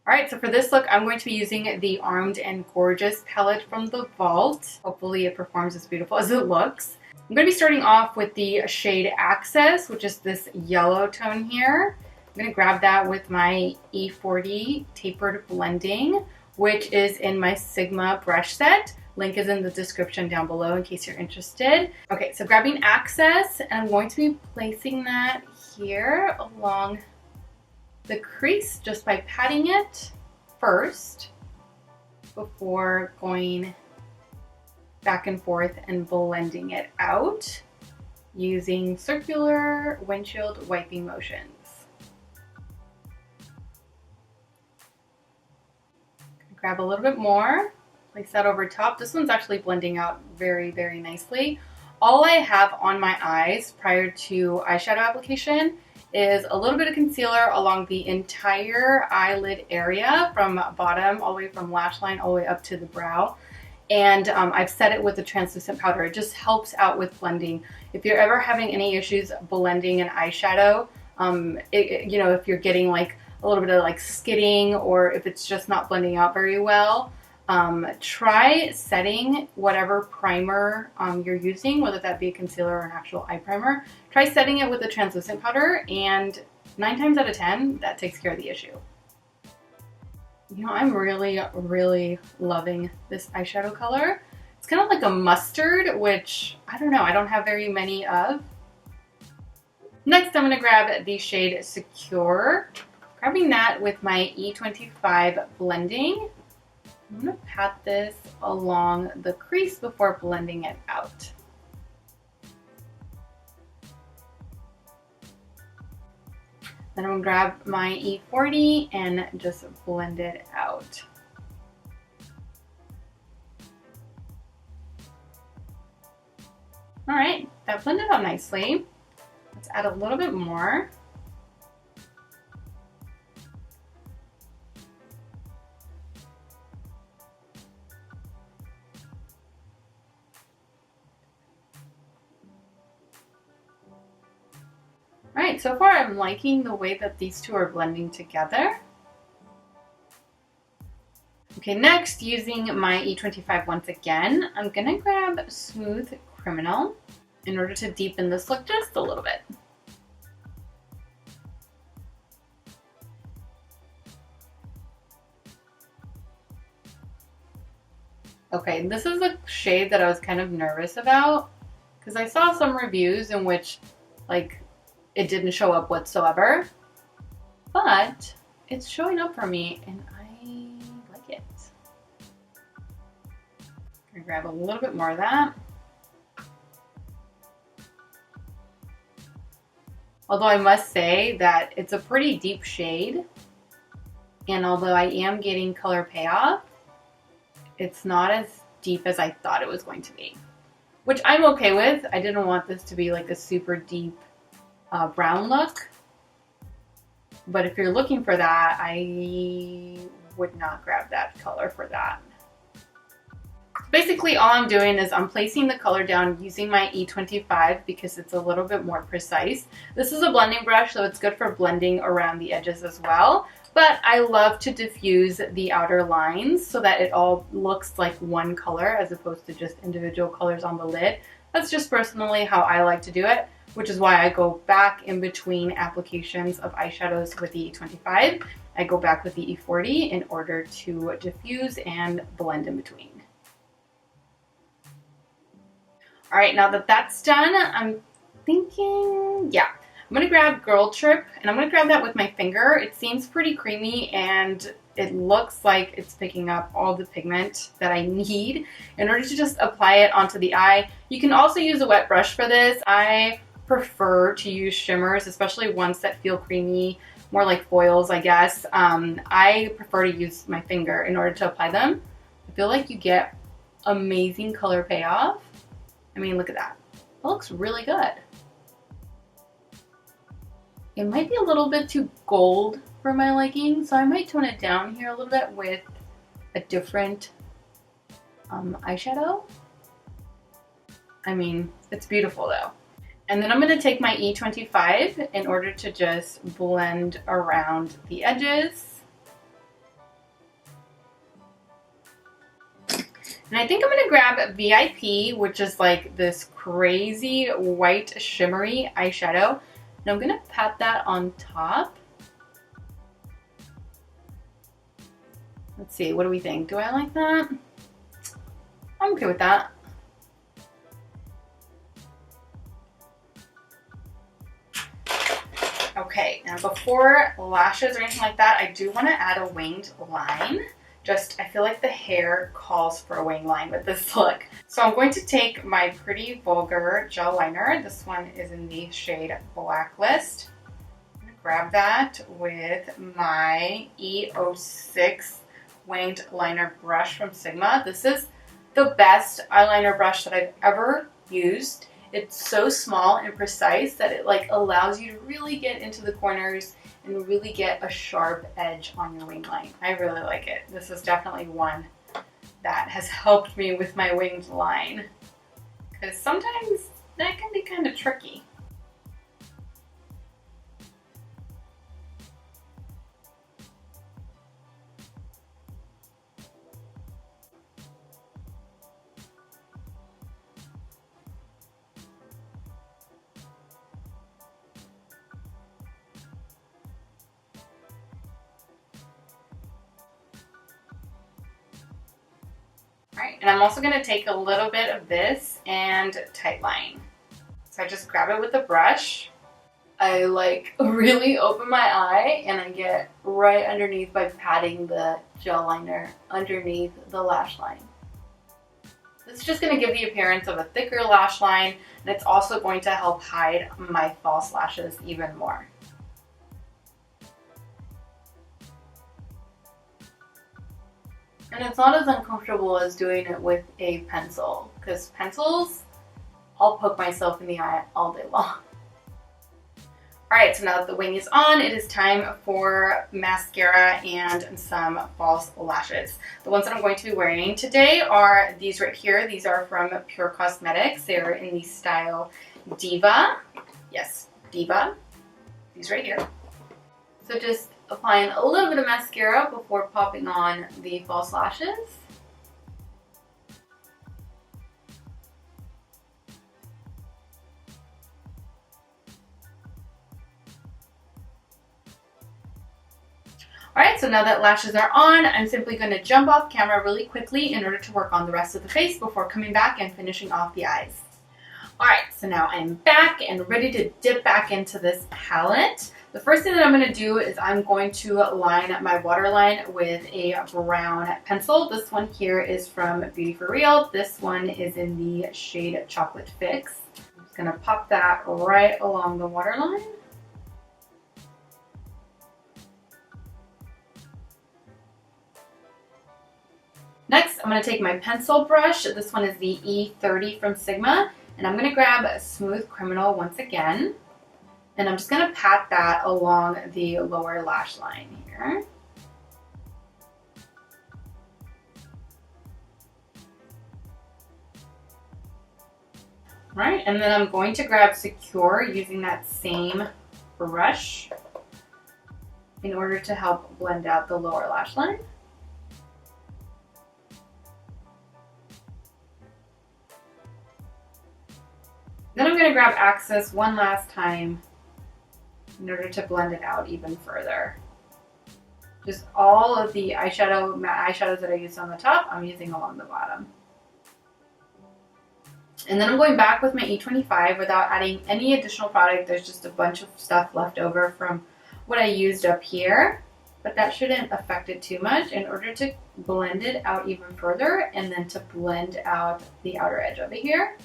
All right, so for this look, I'm going to be using the Armed and Gorgeous palette from the Vault. Hopefully it performs as beautiful as it looks. I'm going to be starting off with the shade Access, which is this yellow tone here. I'm going to grab that with my E40 Tapered Blending, which is in my Sigma brush set. Link is in the description down below in case you're interested. Okay, so grabbing Access, and I'm going to be placing that here along the crease just by patting it first before going back and forth and blending it out using circular windshield wiping motions. Grab a little bit more, place that over top. This one's actually blending out very, very nicely. All I have on my eyes prior to eyeshadow application is a little bit of concealer along the entire eyelid area from bottom all the way from lash line all the way up to the brow. And I've set it with a translucent powder. It just helps out with blending. If you're ever having any issues blending an eyeshadow, you know, if you're getting like a little bit of like skidding or if it's just not blending out very well, try setting whatever primer you're using, whether that be a concealer or an actual eye primer. Try setting it with a translucent powder, and 9 times out of 10, that takes care of the issue. You know, I'm really, really loving this eyeshadow color. It's kind of like a mustard, which, I don't know, I don't have very many of. Next, I'm going to grab the shade Secure. Grabbing that with my E25 blending. I'm going to pat this along the crease before blending it out. Then I'm going to grab my E40 and just blend it out. All right, that blended out nicely. Let's add a little bit more. All right, so far I'm liking the way that these two are blending together. Okay, next, using my E25 once again, I'm gonna grab Smooth Criminal in order to deepen this look just a little bit. Okay, this is a shade that I was kind of nervous about because I saw some reviews in which, like, it didn't show up whatsoever, but it's showing up for me and I like it. I'm gonna grab a little bit more of that. Although I must say that it's a pretty deep shade, and although I am getting color payoff, it's not as deep as I thought it was going to be, which I'm okay with. I didn't want this to be like a super deep brown look, but if you're looking for that, I would not grab that color for that. Basically, all I'm doing is I'm placing the color down using my E25 because it's a little bit more precise. This is a blending brush, so it's good for blending around the edges as well, but I love to diffuse the outer lines so that it all looks like one color as opposed to just individual colors on the lid. That's just personally how I like to do it, which is why I go back in between applications of eyeshadows with the E25. I go back with the E40 in order to diffuse and blend in between. All right, now that that's done, I'm thinking, yeah, I'm gonna grab Girl Trip, and I'm gonna grab that with my finger. It seems pretty creamy, and it looks like it's picking up all the pigment that I need in order to just apply it onto the eye. You can also use a wet brush for this. I prefer to use shimmers, especially ones that feel creamy, more like foils, I guess. I prefer to use my finger in order to apply them. I feel like you get amazing color payoff. I mean, look at that. It looks really good. It might be a little bit too gold for my liking, so I might tone it down here a little bit with a different eyeshadow. I mean, it's beautiful though. And then I'm going to take my E25 in order to just blend around the edges. And I think I'm gonna grab VIP, which is like this crazy white shimmery eyeshadow. And I'm gonna pat that on top. Let's see, what do we think? Do I like that? I'm okay with that. Okay, now before lashes or anything like that, I do want to add a winged line. I feel like the hair calls for a wing line with this look. So I'm going to take my Pretty Vulgar gel liner. This one is in the shade Blacklist. I'm going to grab that with my E06 winged liner brush from Sigma. This is the best eyeliner brush that I've ever used. It's so small and precise that it like allows you to really get into the corners and really get a sharp edge on your wing line. I really like it. This is definitely one that has helped me with my winged line, because sometimes that can be kind of tricky. Alright, and I'm also going to take a little bit of this and tightline. So I just grab it with a brush. I like really open my eye and I get right underneath by patting the gel liner underneath the lash line. This is just going to give the appearance of a thicker lash line, and it's also going to help hide my false lashes even more. And it's not as uncomfortable as doing it with a pencil, because pencils, I'll poke myself in the eye all day long. Alright, so now that the wing is on, it is time for mascara and some false lashes. The ones that I'm going to be wearing today are these right here. These are from Pure Cosmetics. They're in the style Diva. Yes, Diva. These right here. So just applying a little bit of mascara before popping on the false lashes. Alright, so now that lashes are on, I'm simply going to jump off camera really quickly in order to work on the rest of the face before coming back and finishing off the eyes. Alright, so now I'm back and ready to dip back into this palette. The first thing that I'm going to do is I'm going to line my waterline with a brown pencil. This one here is from Beauty For Real. This one is in the shade Chocolate Fix. I'm just going to pop that right along the waterline. Next, I'm going to take my pencil brush. This one is the E30 from Sigma. And I'm going to grab Smooth Criminal once again. And I'm just going to pat that along the lower lash line here. Right, and then I'm going to grab Secure using that same brush in order to help blend out the lower lash line. Then I'm going to grab Access one last time in order to blend it out even further. Just all of the matte eyeshadows that I used on the top, I'm using along the bottom. And then I'm going back with my E25 without adding any additional product. There's just a bunch of stuff left over from what I used up here, but that shouldn't affect it too much in order to blend it out even further and then to blend out the outer edge over here.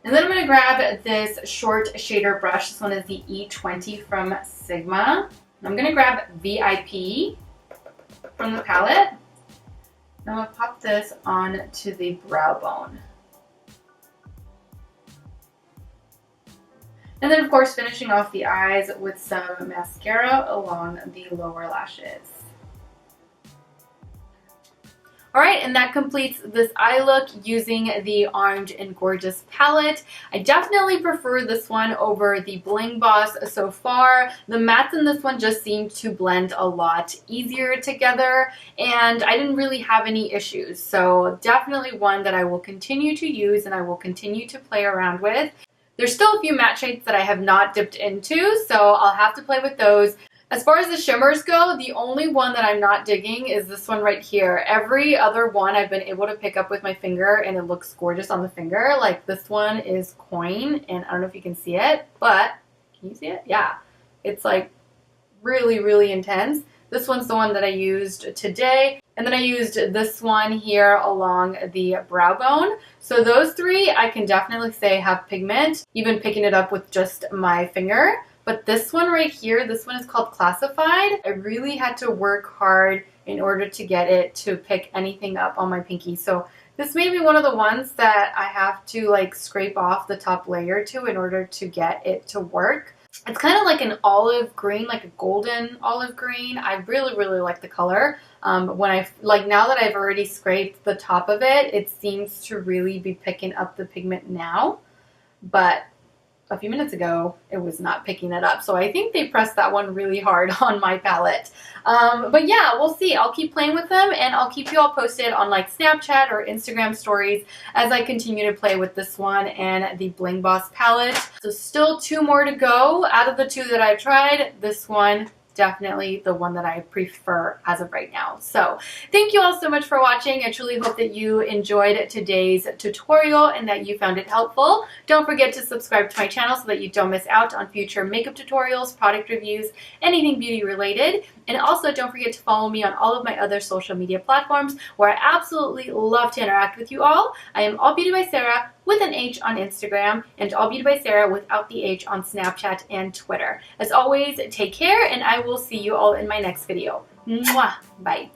And then I'm going to grab this short shader brush. This one is the E20 from Sigma. And I'm going to grab VIP from the palette. And I'm going to pop this onto the brow bone. And then of course finishing off the eyes with some mascara along the lower lashes. Alright, and that completes this eye look using the Orange and Gorgeous palette. I definitely prefer this one over the Bling Boss so far. The mattes in this one just seem to blend a lot easier together, and I didn't really have any issues. So definitely one that I will continue to use and I will continue to play around with. There's still a few matte shades that I have not dipped into, so I'll have to play with those. As far as the shimmers go, the only one that I'm not digging is this one right here. Every other one I've been able to pick up with my finger and it looks gorgeous on the finger. Like this one is Coin, and I don't know if you can see it, but can you see it? Yeah. It's like really, really intense. This one's the one that I used today. And then I used this one here along the brow bone. So those three I can definitely say have pigment, even picking it up with just my finger. But this one right here, this one is called Classified. I really had to work hard in order to get it to pick anything up on my pinky. So this may be one of the ones that I have to like scrape off the top layer to in order to get it to work. It's kind of like an olive green, like a golden olive green. I really, really like the color. Now that I've already scraped the top of it, it seems to really be picking up the pigment now. But a few minutes ago, it was not picking it up. So I think they pressed that one really hard on my palette. But yeah, we'll see. I'll keep playing with them and I'll keep you all posted on like Snapchat or Instagram stories as I continue to play with this one and the Bling Boss palette. So still 2 more to go. Out of the 2 that I've tried, this one definitely the one that I prefer as of right now. So thank you all so much for watching. I truly hope that you enjoyed today's tutorial and that you found it helpful. Don't forget to subscribe to my channel so that you don't miss out on future makeup tutorials, product reviews, anything beauty related. And also don't forget to follow me on all of my other social media platforms where I absolutely love to interact with you all. I am All Beauty by Sarah with an H on Instagram and All Beauty by Sarah without the H on Snapchat and Twitter. As always, take care and I will see you all in my next video. Mwah! Bye.